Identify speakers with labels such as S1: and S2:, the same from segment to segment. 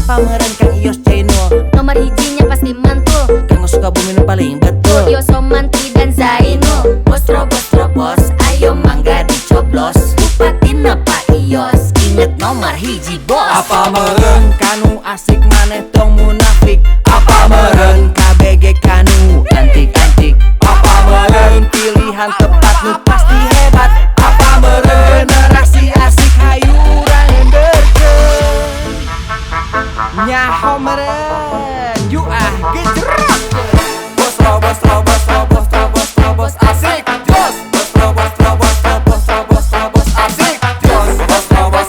S1: Apa meren Kang Iyos Jainul?
S2: Nomor hijinya pasti mantul.
S1: Kang Sukabumi nu paling betul.
S2: Yoso Mantri dan Zainul.
S1: Bos terobos, ayo mangga dicoblos. Bupatina Pak Iyos, inget nomor hiji bos. Apa meren kanu asik maneh tong munafik? Apa meren KBG kanu antik-antik? Apa meren pilihan tepat nu pasti hebat? Apa meren generasi asik hayu urang enderkeun? Nyaho meren yu gejrot. Bos terobos asik jos. Bos terobos asik jos. Bos terobos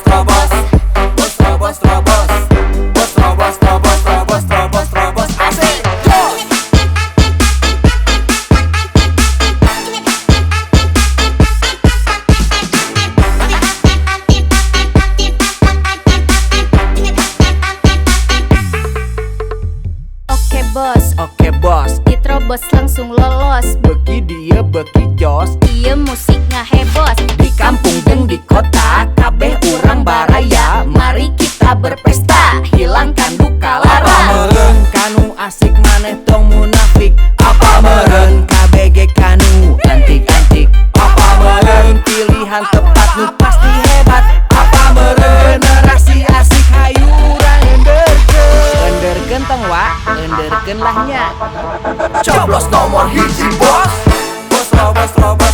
S1: asik jos.
S2: Oke bos, diterobos langsung lolos.
S1: Beki dia beki jos.
S2: Iya musik ngahebos.
S1: Di kampung jeung di kota kabeh urang baraya. Mari kita berpesta, hilangkan duka lara. Apa meren kanu asik maneh tong munafik? Apa meren KBG kanu antik-antik? Apa meren pilihan tepat nu pasti hebat? Apa meren generasi asik hayu urang enderkeun? Enderkeun tong wa, enderkeun lah nya. Coblos nomor hiji bos. Bos terobos